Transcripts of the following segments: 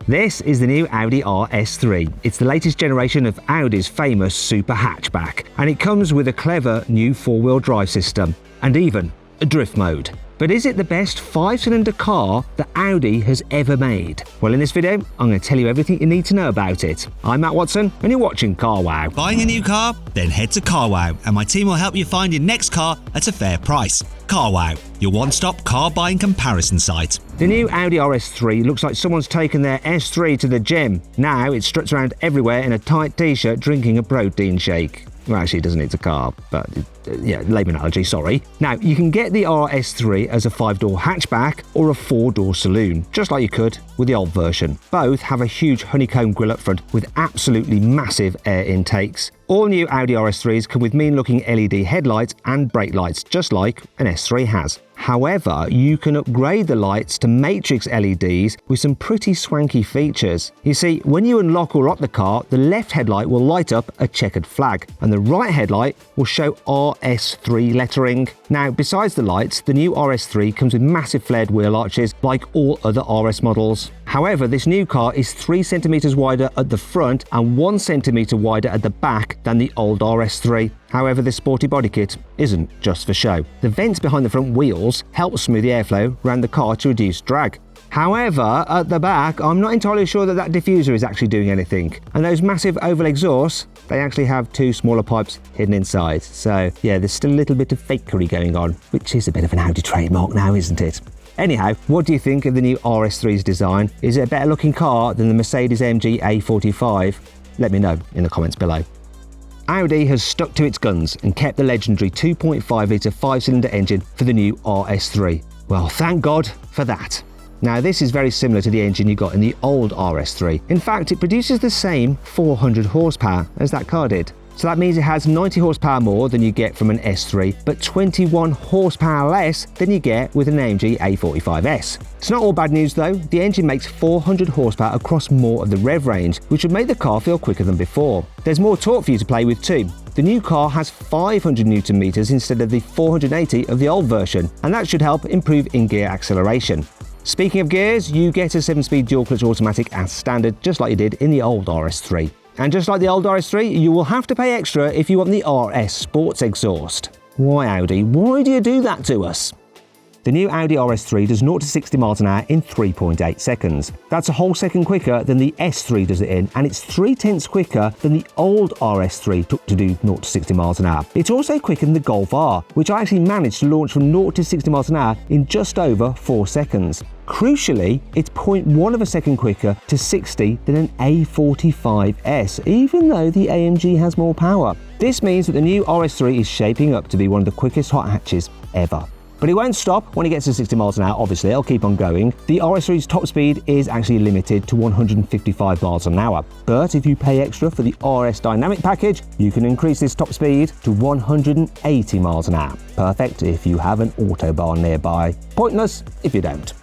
This is the new Audi RS3. It's the latest generation of Audi's famous super hatchback, and it comes with a clever new four-wheel drive system, and even a drift mode. But is it the best 5-cylinder car that Audi has ever made? Well, in this video, I'm going to tell you everything you need to know about it. I'm Matt Watson, and you're watching CarWow. Buying a new car? Then head to CarWow, and my team will help you find your next car at a fair price. CarWow, your one-stop car buying comparison site. The new Audi RS3 looks like someone's taken their S3 to the gym. Now it struts around everywhere in a tight t-shirt drinking a protein shake. Well, actually, it doesn't need a car, but yeah, lame analogy, sorry. Now, you can get the RS3 as a 5-door hatchback or a 4-door saloon, just like you could with the old version. Both have a huge honeycomb grille up front with absolutely massive air intakes. All new Audi RS3s come with mean-looking LED headlights and brake lights, just like an S3 has. However, you can upgrade the lights to matrix LEDs with some pretty swanky features. You see, when you unlock or lock the car, the left headlight will light up a checkered flag, and the right headlight will show RS3 lettering. Now, besides the lights, the new RS3 comes with massive flared wheel arches like all other RS models. However, this new car is 3 centimeters wider at the front and 1 centimeter wider at the back than the old RS3. However, this sporty body kit isn't just for show. The vents behind the front wheels help smooth the airflow around the car to reduce drag. However, at the back, I'm not entirely sure that diffuser is actually doing anything. And those massive oval exhausts, they actually have 2 smaller pipes hidden inside. So yeah, there's still a little bit of fakery going on, which is a bit of an Audi trademark now, isn't it? Anyhow, what do you think of the new RS3's design? Is it a better looking car than the mercedes-amg A45? Let me know in the comments below. Audi has stuck to its guns and kept the legendary 2.5-litre 5-cylinder engine for the new RS3. Well, thank God for that. Now, this is very similar to the engine you got in the old RS3. In fact, it produces the same 400 horsepower as that car did. So that means it has 90 horsepower more than you get from an S3, but 21 horsepower less than you get with an AMG A45 S. It's not all bad news though. The engine makes 400 horsepower across more of the rev range, which would make the car feel quicker than before. There's more torque for you to play with too. The new car has 500 Newton meters instead of the 480 of the old version, and that should help improve in-gear acceleration. Speaking of gears, you get a 7-speed dual-clutch automatic as standard, just like you did in the old RS3. And just like the old RS3, you will have to pay extra if you want the RS Sports exhaust. Why, Audi? Why do you do that to us? The new Audi RS3 does 0 to 60 miles an hour in 3.8 seconds. That's a whole second quicker than the S3 does it in, and it's 0.3 quicker than the old RS3 took to do 0 to 60 miles an hour. It's also quicker than the Golf R, which I actually managed to launch from 0 to 60 miles an hour in just over 4 seconds. Crucially, it's 0.1 of a second quicker to 60 than an A45 S, even though the AMG has more power. This means that the new RS3 is shaping up to be one of the quickest hot hatches ever. But it won't stop when it gets to 60 miles an hour, obviously, it'll keep on going. The RS3's top speed is actually limited to 155 miles an hour. But if you pay extra for the RS Dynamic package, you can increase this top speed to 180 miles an hour. Perfect if you have an autobahn nearby. Pointless if you don't.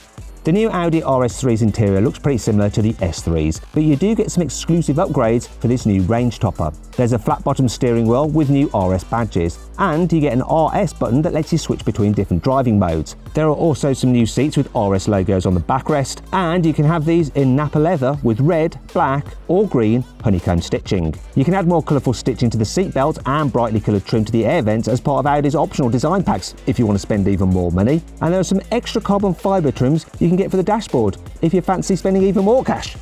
The new Audi RS3's interior looks pretty similar to the S3's, but you do get some exclusive upgrades for this new range topper. There's a flat-bottom steering wheel with new RS badges, and you get an RS button that lets you switch between different driving modes. There are also some new seats with RS logos on the backrest, and you can have these in Napa leather with red, black or green honeycomb stitching. You can add more colourful stitching to the seatbelt and brightly coloured trim to the air vents as part of Audi's optional design packs if you want to spend even more money. And there are some extra carbon fibre trims you can get for the dashboard if you fancy spending even more cash.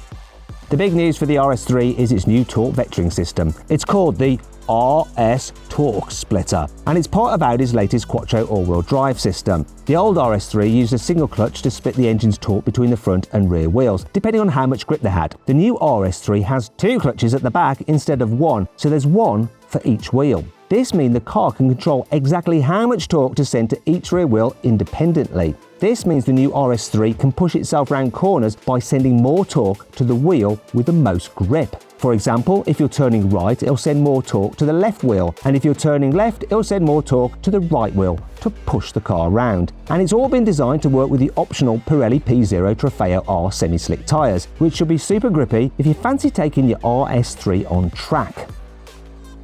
The big news for the RS3 is its new torque vectoring system. It's called the RS Torque Splitter, and it's part of Audi's latest Quattro all-wheel drive system. The old RS3 used a single clutch to split the engine's torque between the front and rear wheels, depending on how much grip they had. The new RS3 has 2 clutches at the back instead of 1, so there's 1 for each wheel. This means the car can control exactly how much torque to send to each rear wheel independently. This means the new RS3 can push itself around corners by sending more torque to the wheel with the most grip. For example, if you're turning right, it'll send more torque to the left wheel, and if you're turning left, it'll send more torque to the right wheel to push the car around. And it's all been designed to work with the optional Pirelli P0 Trofeo R semi-slick tyres, which should be super grippy if you fancy taking your RS3 on track.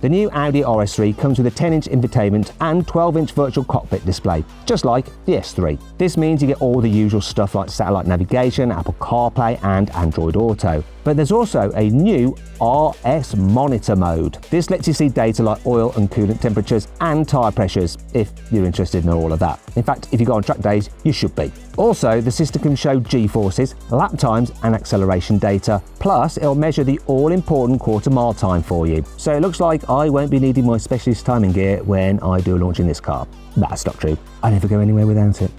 The new Audi RS3 comes with a 10-inch infotainment and 12-inch virtual cockpit display, just like the S3. This means you get all the usual stuff like satellite navigation, Apple CarPlay and Android Auto. But there's also a new RS monitor mode. This lets you see data like oil and coolant temperatures and tyre pressures, if you're interested in all of that. In fact, if you go on track days, you should be. Also, the system can show G-forces, lap times and acceleration data, plus it'll measure the all-important quarter-mile time for you. So it looks like I won't be needing my specialist timing gear when I do a launch in this car. That's not true. I never go anywhere without it.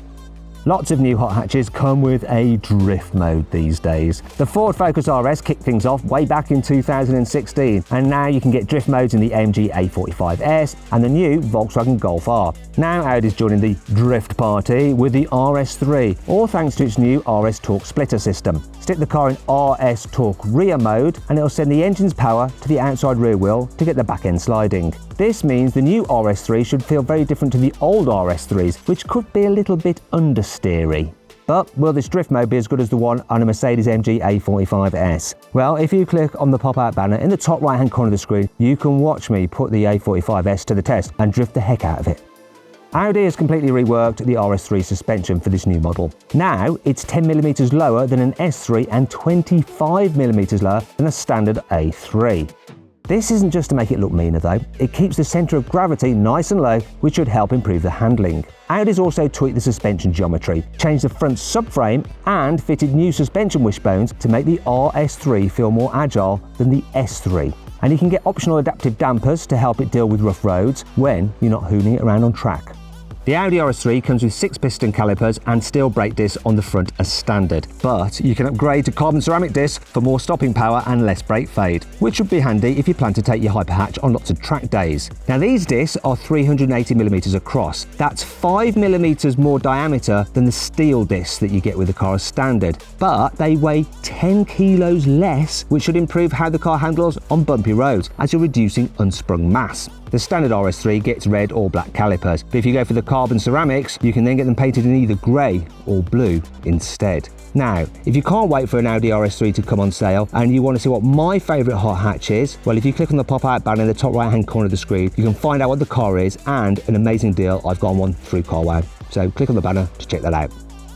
Lots of new hot hatches come with a drift mode these days. The Ford Focus RS kicked things off way back in 2016, and now you can get drift modes in the AMG A45 S and the new Volkswagen Golf R. Now Audi's joining the drift party with the RS3, all thanks to its new RS Torque splitter system. Stick the car in RS Torque rear mode and it'll send the engine's power to the outside rear wheel to get the back end sliding. This means the new RS3 should feel very different to the old RS3s, which could be a little bit understeery. But will this drift mode be as good as the one on a mercedes-amg A45 S? Well, if you click on the pop-out banner in the top right-hand corner of the screen, you can watch me put the A45 S to the test and drift the heck out of it. Audi has completely reworked the RS3 suspension for this new model. Now, it's 10mm lower than an S3 and 25mm lower than a standard A3. This isn't just to make it look meaner though, it keeps the centre of gravity nice and low, which should help improve the handling. Audi's also tweaked the suspension geometry, changed the front subframe and fitted new suspension wishbones to make the RS3 feel more agile than the S3. And you can get optional adaptive dampers to help it deal with rough roads when you're not hooning it around on track. The Audi RS3 comes with 6-piston calipers and steel brake discs on the front as standard, but you can upgrade to carbon ceramic discs for more stopping power and less brake fade, which would be handy if you plan to take your hyperhatch on lots of track days. Now these discs are 380mm across. That's 5mm more diameter than the steel discs that you get with the car as standard, but they weigh 10 kilos less, which should improve how the car handles on bumpy roads as you're reducing unsprung mass. The standard RS3 gets red or black calipers, but if you go for the carbon ceramics, you can then get them painted in either grey or blue instead. Now, if you can't wait for an Audi RS3 to come on sale and you want to see what my favourite hot hatch is, well, if you click on the pop-out banner in the top right-hand corner of the screen, you can find out what the car is and an amazing deal. I've got one through carwow. So click on the banner to check that out.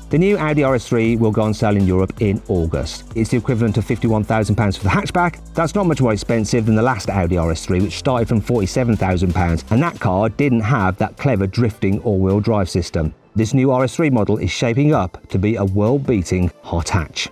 The new Audi RS3 will go on sale in Europe in August. It's the equivalent of £51,000 for the hatchback. That's not much more expensive than the last Audi RS3, which started from £47,000, and that car didn't have that clever drifting all-wheel drive system. This new RS3 model is shaping up to be a world-beating hot hatch.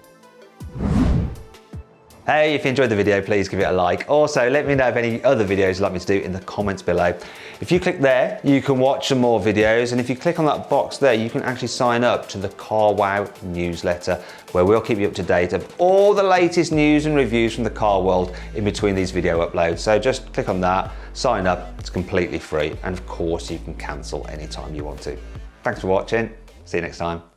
Hey, if you enjoyed the video, please give it a like. Also, let me know of any other videos you'd like me to do in the comments below. If you click there, you can watch some more videos, and if you click on that box there, you can actually sign up to the CarWow newsletter, where we'll keep you up to date of all the latest news and reviews from the car world in between these video uploads. So just click on that, sign up, it's completely free, and of course you can cancel anytime you want to. Thanks for watching, see you next time.